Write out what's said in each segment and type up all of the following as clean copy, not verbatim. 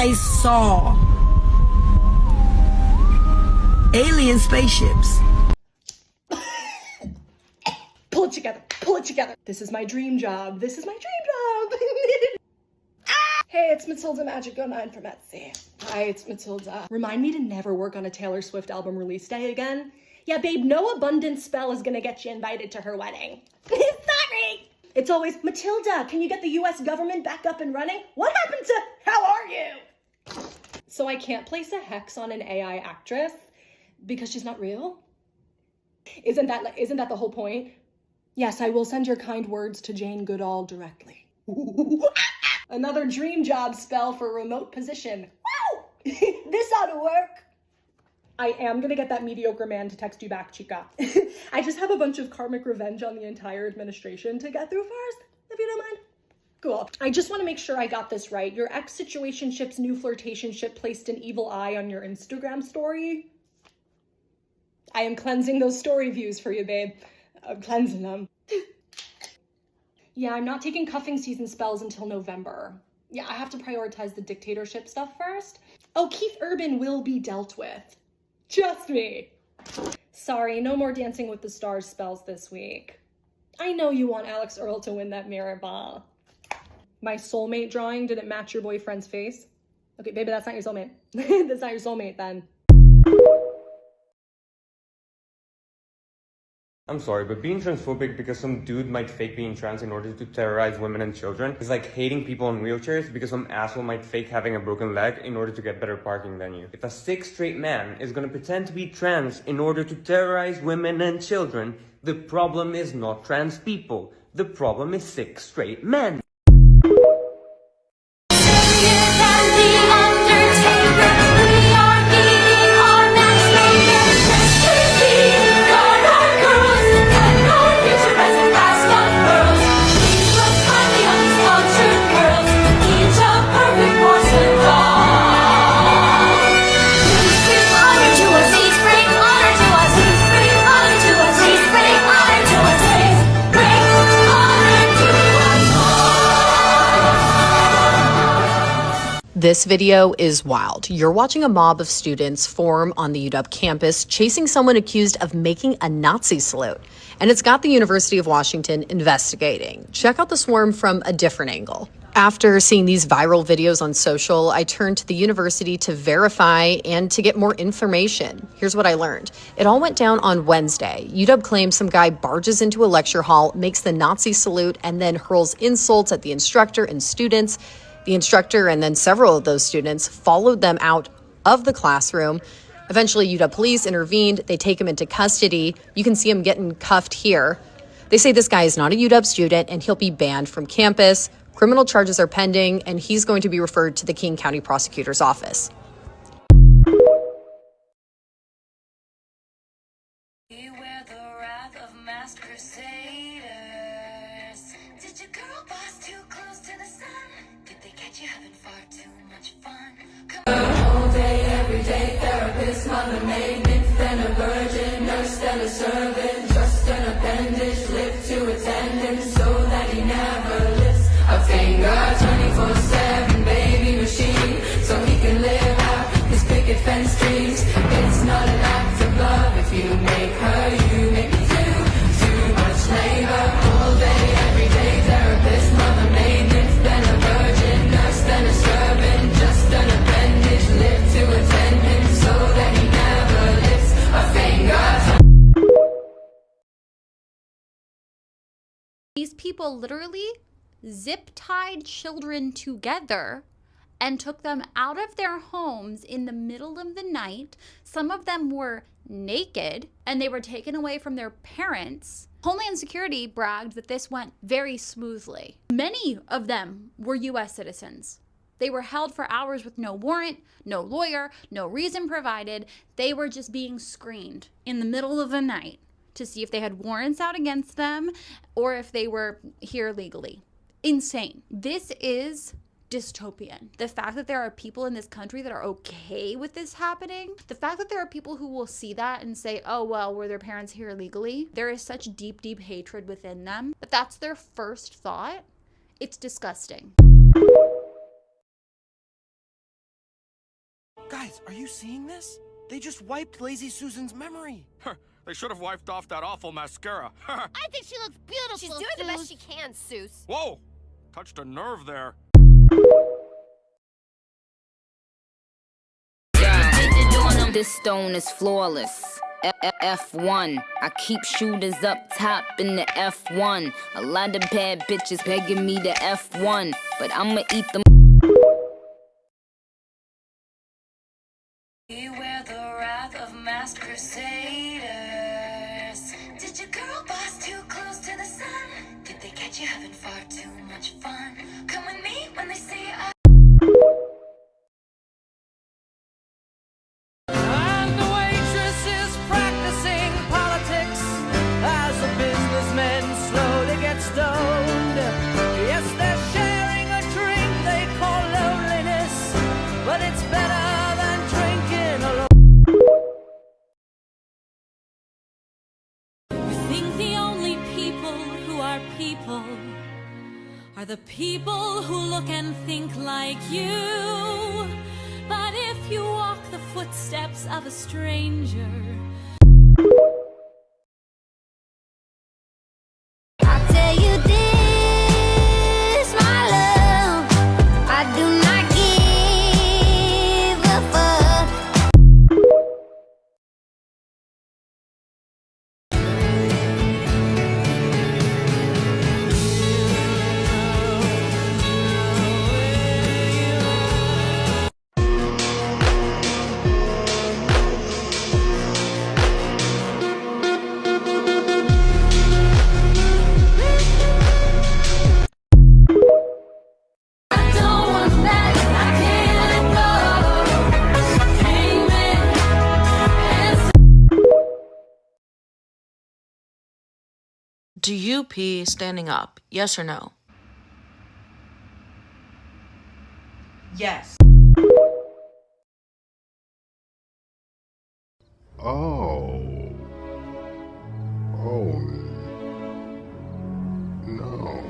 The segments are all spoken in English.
I saw alien spaceships. Pull it together, pull it together. This is my dream job, this is my dream job. Hey, it's Matilda Magic 09 from Etsy. Hi, it's Matilda. Remind me to never work on a Taylor Swift album release day again. Yeah, babe, no abundance spell is gonna get you invited to her wedding. Sorry! It's always, Matilda, can you get the US government back up and running? What happened to, how are you? So I can't place a hex on an AI actress because she's not real? Isn't that the whole point? Yes, I will send your kind words to Jane Goodall directly. Another dream job spell for a remote position. Woo! This ought to work. I am gonna get that mediocre man to text you back, chica. I just have a bunch of karmic revenge on the entire administration to get through first, if you don't mind. Cool. I just want to make sure I got this right. Your ex-situationship's new flirtationship placed an evil eye on your Instagram story. I am cleansing those story views for you, babe. I'm cleansing them. Yeah, I'm not taking cuffing season spells until November. Yeah, I have to prioritize the dictatorship stuff first. Oh, Keith Urban will be dealt with. Just me. Sorry, no more Dancing with the Stars spells this week. I know you want Alex Earl to win that mirror ball. My soulmate drawing didn't match your boyfriend's face. Okay, baby, that's not your soulmate. That's not your soulmate then. I'm sorry, but being transphobic because some dude might fake being trans in order to terrorize women and children is like hating people in wheelchairs because some asshole might fake having a broken leg in order to get better parking than you. If a sick straight man is gonna pretend to be trans in order to terrorize women and children, the problem is not trans people. The problem is sick straight men. This video is wild. You're watching a mob of students form on the UW campus, chasing someone accused of making a Nazi salute. And it's got the University of Washington investigating. Check out the swarm from a different angle. After seeing these viral videos on social, I turned to the university to verify and to get more information. Here's what I learned. It all went down on Wednesday. UW claims some guy barges into a lecture hall, makes the Nazi salute, and then hurls insults at the instructor and students. The instructor and then several of those students followed them out of the classroom. Eventually, UW police intervened. They take him into custody. You can see him getting cuffed here. They say this guy is not a UW student and he'll be banned from campus. Criminal charges are pending, and he's going to be referred to the King County Prosecutor's Office. Beware the wrath of masked crusaders. Did your girl boss too close to the sun? Did they catch you having far too much fun? All day, every day, therapist, mother, maid, nymph, then a virgin, nurse, then a servant, just an appendage, lift to attendance, so that he never lifts a finger. 24/7 baby machine, so he can live out his picket fence dreams. It's not an act of love if you make her, you make me too much labor. All day, every day, therapist, mother, maid, nymph, then a virgin, nurse, then a servant, just an appendage, live to attendance, so that he never lifts a finger. These people literally zip-tied children together and took them out of their homes in the middle of the night. Some of them were naked and they were taken away from their parents. Homeland Security bragged that this went very smoothly. Many of them were US citizens. They were held for hours with no warrant, no lawyer, no reason provided. They were just being screened in the middle of the night to see if they had warrants out against them or if they were here legally. Insane. This is dystopian. The fact that there are people in this country that are okay with this happening, the fact that there are people who will see that and say, oh, well, were their parents here illegally? There is such deep, deep hatred within them that that's their first thought. It's disgusting. Guys, are you seeing this? They just wiped Lazy Susan's memory. They should have wiped off that awful mascara. I think she looks beautiful, She's doing the best she can, Seuss. Whoa! Touched a nerve there. This stone is flawless. F1. I keep shooters up top in the F1. A lot of bad bitches begging me to F1, but I'ma eat them. Beware the wrath of masked crusaders. Did your girl boss too close to the sun? Did they catch you having far too much fun? Come with me when they say I. And the waitress is practicing politics as the businessmen slowly get stoned. Yes, they're sharing a drink they call loneliness, but it's better than drinking alone. You think the only people who are people are the people who look and think like you. But if you walk the footsteps of a stranger, I'll tell you this, my love, I do not give a fuck. I don't want that, I can't let go. Hangman and Do you pee standing up? Yes or no? Yes. Oh, no.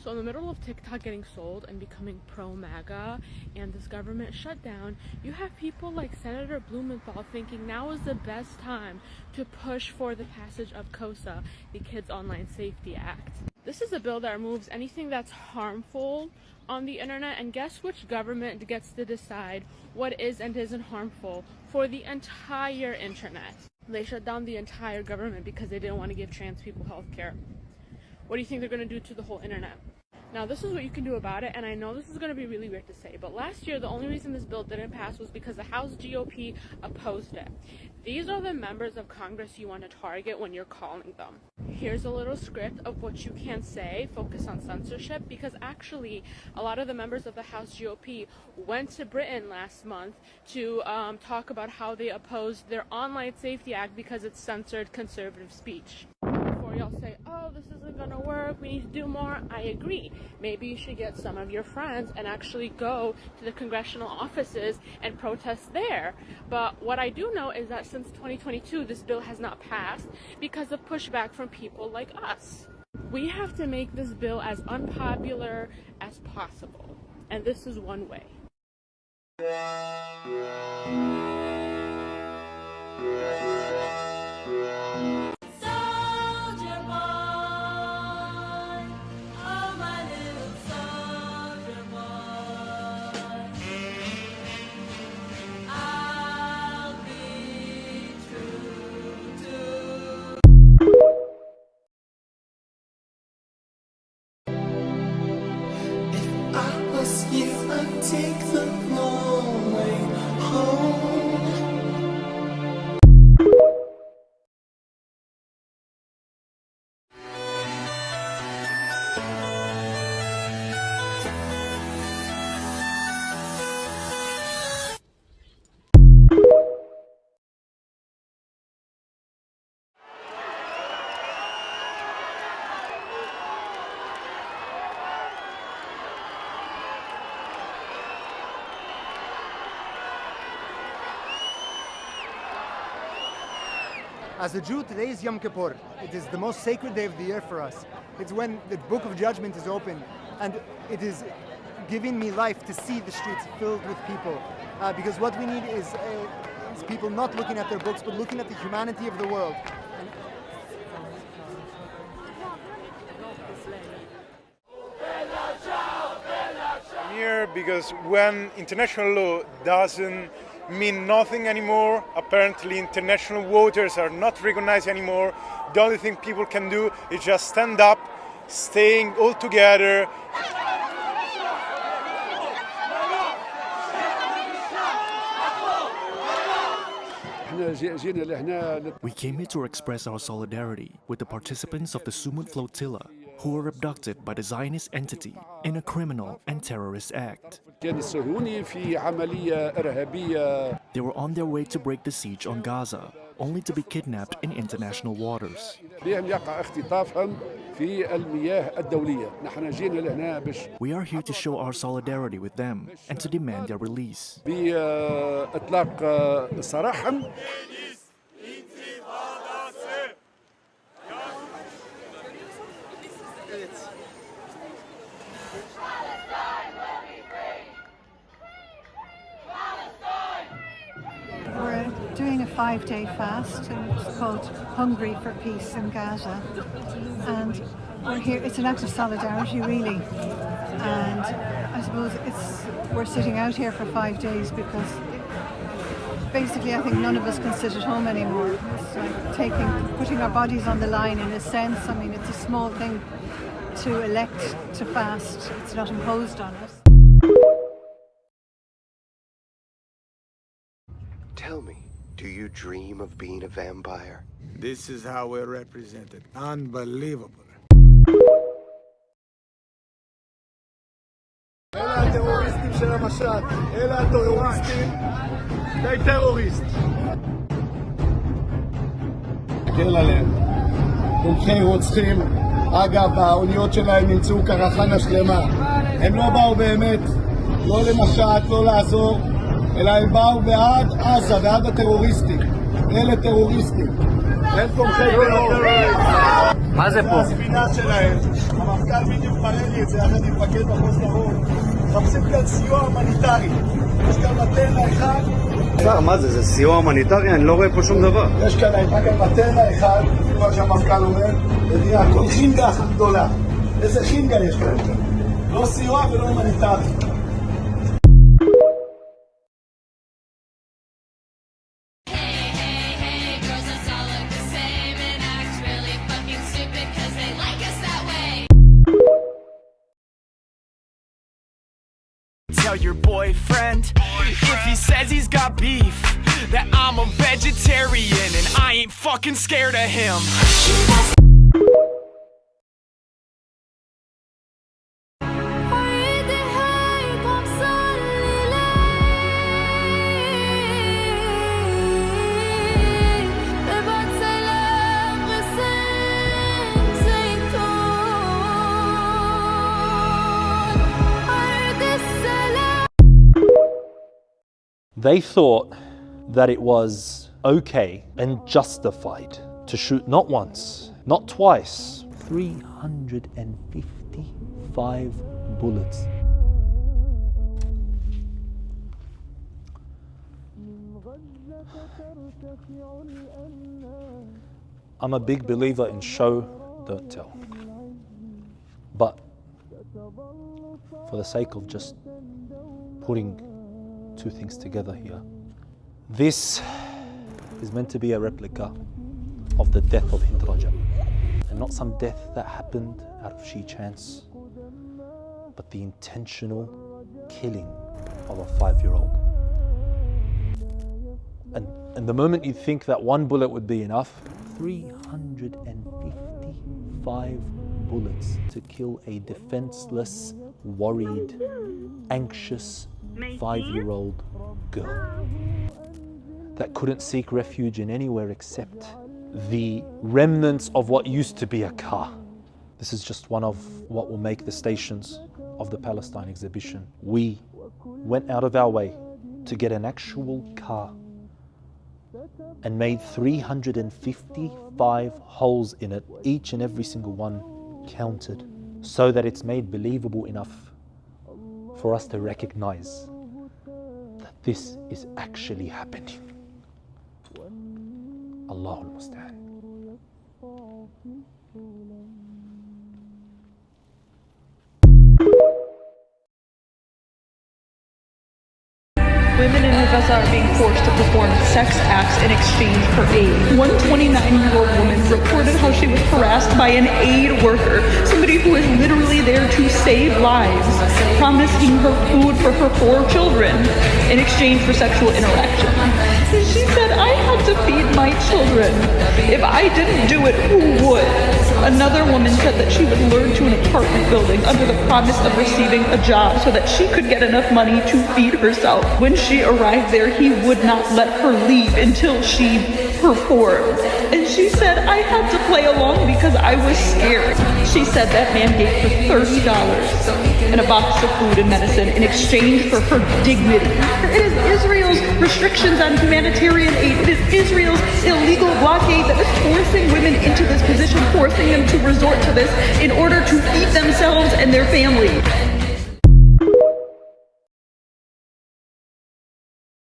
So in the middle of TikTok getting sold and becoming pro-MAGA and this government shutdown, you have people like Senator Blumenthal thinking now is the best time to push for the passage of KOSA, the Kids Online Safety Act. This is a bill that removes anything that's harmful on the internet, and guess which government gets to decide what is and isn't harmful for the entire internet? They shut down the entire government because they didn't want to give trans people health care. What do you think they're going to do to the whole internet? Now, this is what you can do about it, and I know this is going to be really weird to say, but last year the only reason this bill didn't pass was because the House GOP opposed it. These are the members of Congress you want to target when you're calling them. Here's a little script of what you can say, focus on censorship, because actually a lot of the members of the House GOP went to Britain last month to talk about how they opposed their Online Safety Act because it censored conservative speech. Before y'all say, oh, this isn't gonna work, we need to do more, I agree. Maybe you should get some of your friends and actually go to the congressional offices and protest there. But what I do know is that since 2022, this bill has not passed because of pushback from people like us. We have to make this bill as unpopular as possible, and this is one way. soldier boy, oh my little soldier boy, I'll be true to. If I was you, I'd take the long way home. As a Jew, today is Yom Kippur. It is the most sacred day of the year for us. It's when the book of judgment is opened and it is giving me life to see the streets filled with people. Because what we need is people not looking at their books, but looking at the humanity of the world. I'm here because when international law doesn't mean nothing anymore, apparently international waters are not recognized anymore, the only thing people can do is just stand up, staying all together. We came here to express our solidarity with the participants of the Sumut flotilla who were abducted by the Zionist entity in a criminal and terrorist act. They were on their way to break the siege on Gaza, only to be kidnapped in international waters. We are here to show our solidarity with them and to demand their release. We're doing a 5-day fast, and it's called Hungry for Peace in Gaza. And we're here, it's an act of solidarity really. And I suppose we're sitting out here for 5 days because basically I think none of us can sit at home anymore. It's like putting our bodies on the line in a sense. I mean, it's a small thing to elect to fast. It's not imposed on us. Tell me, do you dream of being a vampire? This is how we're represented. Unbelievable. אלה הטרוריסטים של המשט. אלה הטרוריסטים. די טרוריסט. תקל עליהם. תומכי רוצחים. אגב, האוניות שלהם נמצאו קרחנה שלמה. הם לא באו באמת, לא למשט, לא לעזור, אלא הם באו בעד עזה, בעד הטרוריסטים. אלה טרוריסטים. הם תומכי טרור. מה זה פה? הספינה שלהם. המפכ"ל בדיוק מראה לי את זה, יחד עם מפקד מחוז דרום. מחפשים כאן סיוע הומניטרי. יש כאן מטרנה אחד. מה זה? זה סיוע הומניטרי? אני לא רואה פה שום דבר. יש כאן מטרנה אחד, כמו שהמפכ"ל אומר, ונראה הכל חינגה אחת גדולה. איזה חינגה יש כאן? לא סיוע ולא הומניטרי. Tell your boyfriend if he says he's got beef that I'm a vegetarian and I ain't fucking scared of him. They thought that it was okay and justified to shoot not once, not twice, 355 bullets. I'm a big believer in show, don't tell. But for the sake of just putting two things together here. This is meant to be a replica of the death of Hind Rajab, and not some death that happened out of sheer chance, but the intentional killing of a 5-year-old. And the moment you think that one bullet would be enough, 355 bullets to kill a defenseless, worried, anxious 5-year-old girl that couldn't seek refuge in anywhere except the remnants of what used to be a car. This is just one of what will make the stations of the Palestine exhibition. We went out of our way to get an actual car and made 355 holes in it, each and every single one counted, so that it's made believable enough for us to recognize that this is actually happening. Allahul Musta'an. Women in Gaza are being forced to perform sex acts in exchange for aid. One 29-year-old woman reported how she was harassed by an aid worker, somebody who is literally there to save lives, promising her food for her 4 children in exchange for sexual interaction. She said, I had to feed my children. If I didn't do it, who would? Another woman said that she would lure to an apartment building under the promise of receiving a job so that she could get enough money to feed herself. When she arrived there, he would not let her leave until she performed. And she said, I had to play along because I was scared. She said that man gave her $30 and a box of food and medicine in exchange for her dignity. It is Israel's restrictions on humanitarian aid. It is Israel's illegal blockade that is forcing women into this position, forcing them to resort to this in order to feed themselves and their family.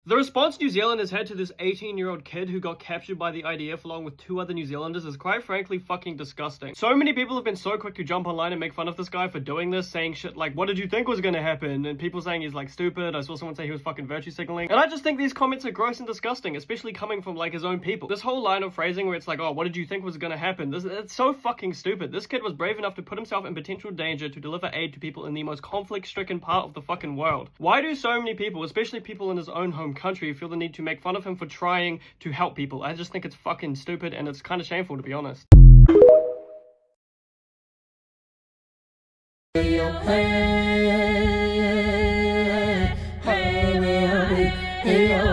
The response New Zealand has had to this 18-year-old kid who got captured by the IDF along with 2 other New Zealanders is quite frankly fucking disgusting. So many people have been so quick to jump online and make fun of this guy for doing this, saying shit like, what did you think was gonna happen? And people saying he's like stupid. I saw someone say he was fucking virtue signaling. And I just think these comments are gross and disgusting, especially coming from like his own people. This whole line of phrasing where it's like, oh, what did you think was gonna happen? It's so fucking stupid. This kid was brave enough to put himself in potential danger to deliver aid to people in the most conflict-stricken part of the fucking world. Why do so many people, especially people in his own home country, feel the need to make fun of him for trying to help people? I just think it's fucking stupid and it's kind of shameful, to be honest. Hey,